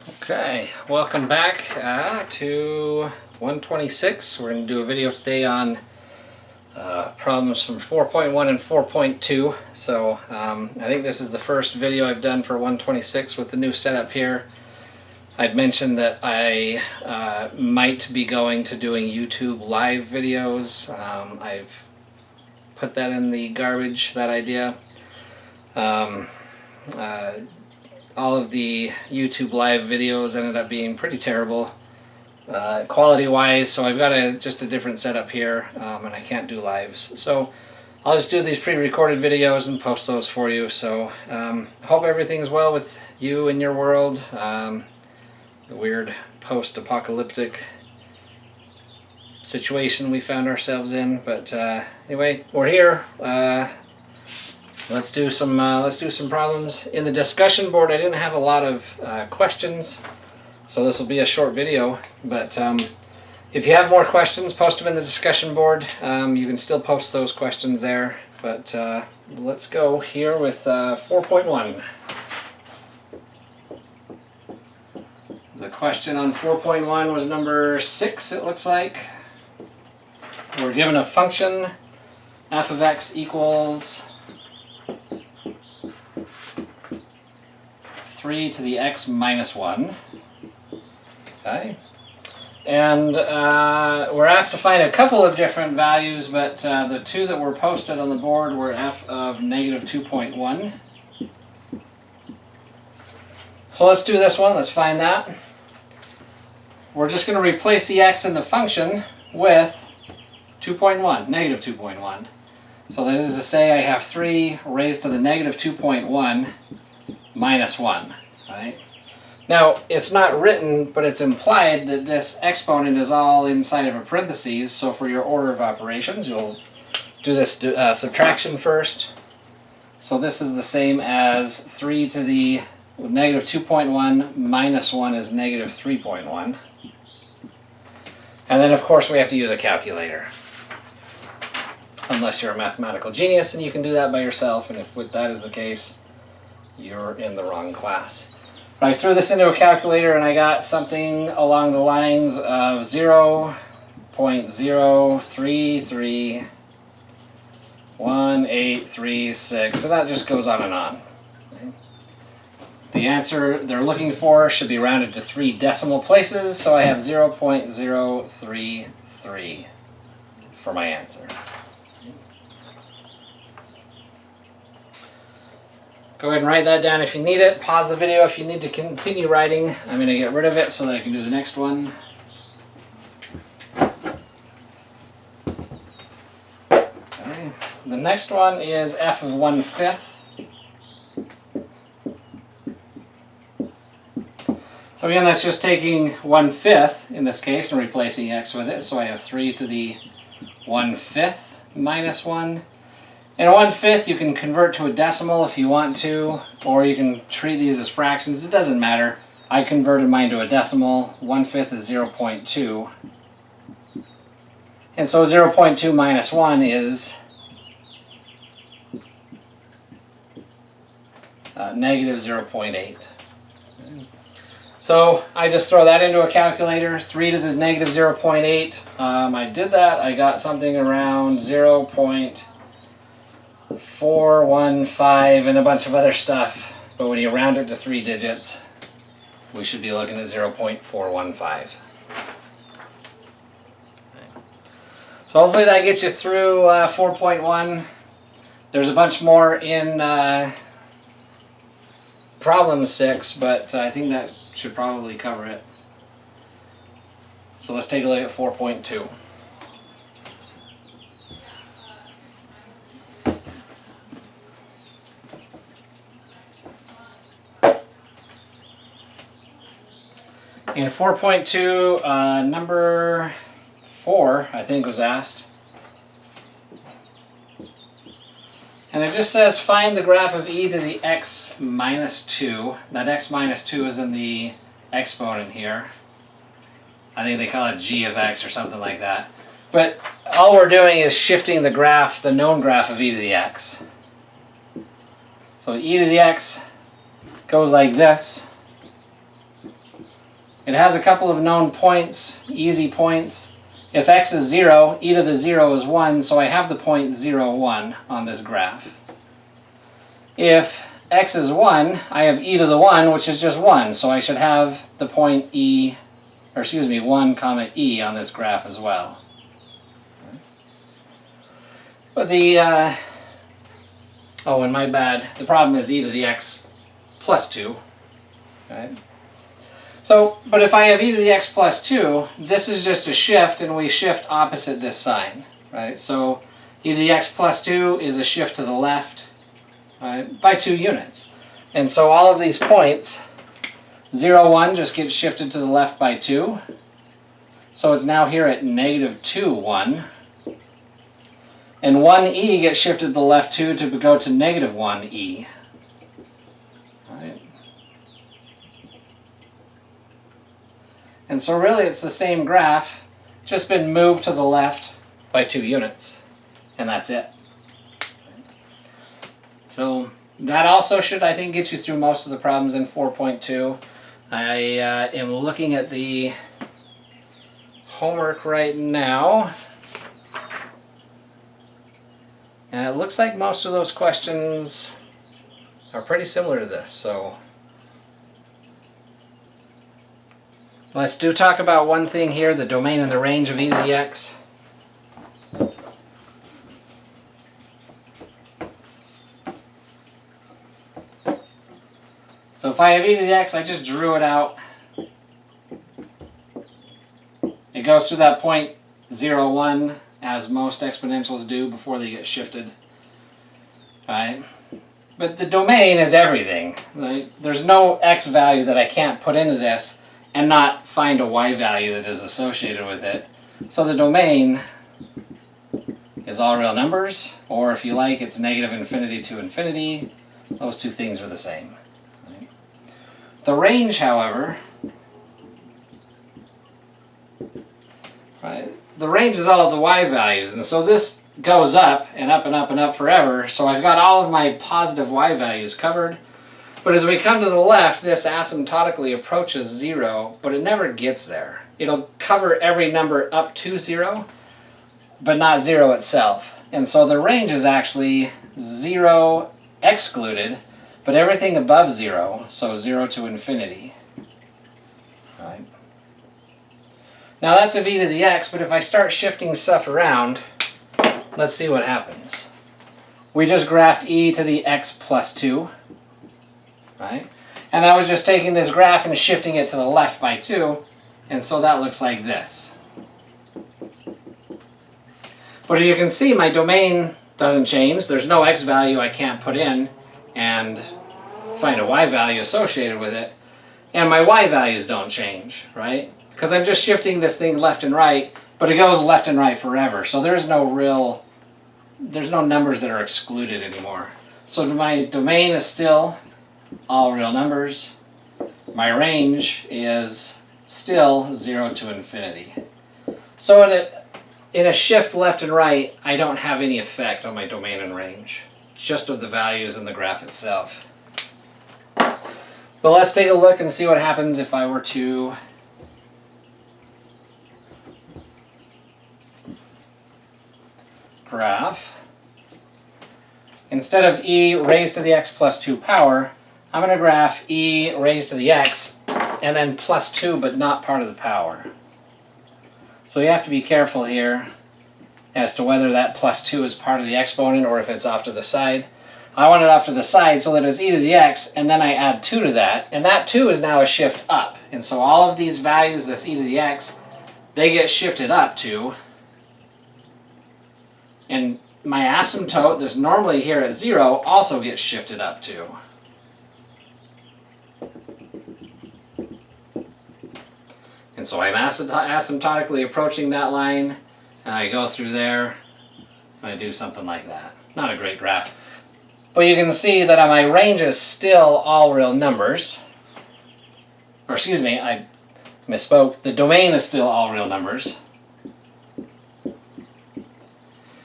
Okay, welcome back to 126. We're going to do a video today on problems from 4.1 and 4.2. So I think this is the first video I've done for 126 with the new setup here. I'd mentioned that I might be going to doing YouTube live videos. I've put that in the garbage, that idea. All of the YouTube live videos ended up being pretty terrible quality wise, so I've got just a different setup here, and I can't do lives, so I'll just do these pre-recorded videos and post those for you. So hope everything's well with you and your world. The weird post-apocalyptic situation we found ourselves in, but anyway, we're here. Let's do some problems. In the discussion board, I didn't have a lot of questions, so this will be a short video. But if you have more questions, post them in the discussion board. You can still post those questions there. But let's go here with 4.1. The question on 4.1 was number 6, it looks like. We're given a function, f of x equals 3 to the x minus 1. Okay. And we're asked to find a couple of different values, but the two that were posted on the board were f of negative 2.1. So let's do this one. Let's find that. We're just going to replace the x in the function with 2.1, negative 2.1. So that is to say I have 3 raised to the negative 2.1 minus 1, right? Now, it's not written, but it's implied that this exponent is all inside of a parentheses, so for your order of operations, you'll do this subtraction first. So this is the same as 3 to the negative 2.1 minus 1 is negative 3.1. And then, of course, we have to use a calculator. Unless you're a mathematical genius and you can do that by yourself, and if that is the case, you're in the wrong class. But I threw this into a calculator and I got something along the lines of 0.0331836, so that just goes on and on. The answer they're looking for should be rounded to 3 decimal places, so I have 0.033 for my answer. Go ahead and write that down if you need it. Pause the video if you need to continue writing. I'm going to get rid of it so that I can do the next one. Okay. The next one is f of 1/5. So again, that's just taking 1/5 in this case and replacing x with it. So I have 3 to the 1/5 minus 1. And 1/5 you can convert to a decimal if you want to, or you can treat these as fractions. It doesn't matter. I converted mine to a decimal. 1/5 is 0.2. And so 0.2 minus 1 is negative 0.8. So I just throw that into a calculator. 3 to the negative 0.8. I did that. I got something around 0.415 and a bunch of other stuff. But when you round it to 3 digits, we should be looking at 0.415. So hopefully that gets you through 4.1. There's a bunch more in problem 6, but I think that should probably cover it. So let's take a look at 4.2. In 4.2, number 4, I think, was asked. And it just says find the graph of e to the x minus 2. That x minus 2 is in the exponent here. I think they call it g of x or something like that. But all we're doing is shifting the graph, the known graph of e to the x. So e to the x goes like this. It has a couple of known points, easy points. If x is 0, e to the 0 is 1, so I have the point 0, 1 on this graph. If x is 1, I have e to the 1, which is just 1, so I should have the point 1 comma e on this graph as well. But and my bad, the problem is e to the x plus 2, right? So, but if I have e to the x plus 2, this is just a shift, and we shift opposite this sign, right? So e to the x plus 2 is a shift to the left, right, by 2 units. And so all of these points, 0, 1 just gets shifted to the left by 2. So it's now here at negative 2, 1. And 1e gets shifted to the left 2 to go to negative 1e. Right. And so really it's the same graph, just been moved to the left by 2 units. And that's it. So that also should, I think, get you through most of the problems in 4.2. I am looking at the homework right now. And it looks like most of those questions are pretty similar to this. So let's talk about one thing here, the domain and the range of e to the x. So if I have e to the x, I just drew it out. It goes through that point 0, 1, as most exponentials do before they get shifted. Right? But the domain is everything. Right? There's no x value that I can't put into this and not find a y value that is associated with it. So the domain is all real numbers, or if you like, it's negative infinity to infinity. Those two things are the same. The range, however, right, the range is all of the y values, and so this goes up and up and up and up forever, so I've got all of my positive y values covered. But as we come to the left, this asymptotically approaches 0, but it never gets there. It'll cover every number up to 0, but not 0 itself. And so the range is actually 0 excluded, but everything above 0, so 0 to infinity. Right. Now that's a v to the x, but if I start shifting stuff around, let's see what happens. We just graphed e to the x plus 2, right? And that was just taking this graph and shifting it to the left by 2, and so that looks like this. But as you can see, my domain doesn't change. There's no x value I can't put in and find a y value associated with it. And my y values don't change, right? Because I'm just shifting this thing left and right, but it goes left and right forever. So there's no numbers that are excluded anymore. So my domain is still all real numbers. My range is still 0 to infinity. So in a shift left and right, I don't have any effect on my domain and range, just of the values in the graph itself. But let's take a look and see what happens if I were to graph. Instead of e raised to the x plus 2 power, I'm going to graph e raised to the x and then plus 2 but not part of the power. So you have to be careful here as to whether that plus 2 is part of the exponent or if it's off to the side. I want it off to the side so that it's e to the x, and then I add 2 to that, and that 2 is now a shift up. And so all of these values, this e to the x, they get shifted up to, and my asymptote, this normally here at 0, also gets shifted up to. And so I'm asymptotically approaching that line, and I go through there, and I do something like that. Not a great graph. But you can see that my range is still all real numbers. Or excuse me, I misspoke. The domain is still all real numbers.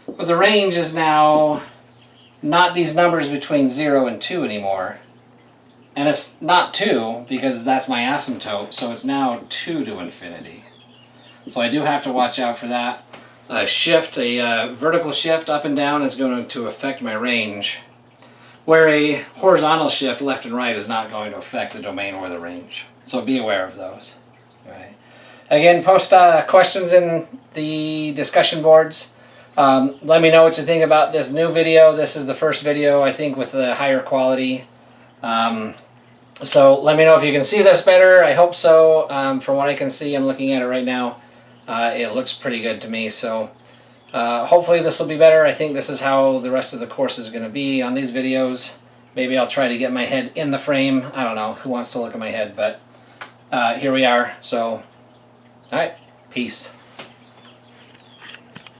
But the range is now not these numbers between 0 and 2 anymore. And it's not 2 because that's my asymptote, so it's now 2 to infinity. So I do have to watch out for that. A vertical shift up and down is going to affect my range, where a horizontal shift left and right is not going to affect the domain or the range. So be aware of those. All right. Again, post questions in the discussion boards. Let me know what you think about this new video. This is the first video, I think, with the higher quality. So let me know if you can see this better. I hope so. From what I can see, I'm looking at it right now. It looks pretty good to me. So hopefully this will be better. I think this is how the rest of the course is going to be on these videos. Maybe I'll try to get my head in the frame. I don't know who wants to look at my head, but here we are. So, all right, peace.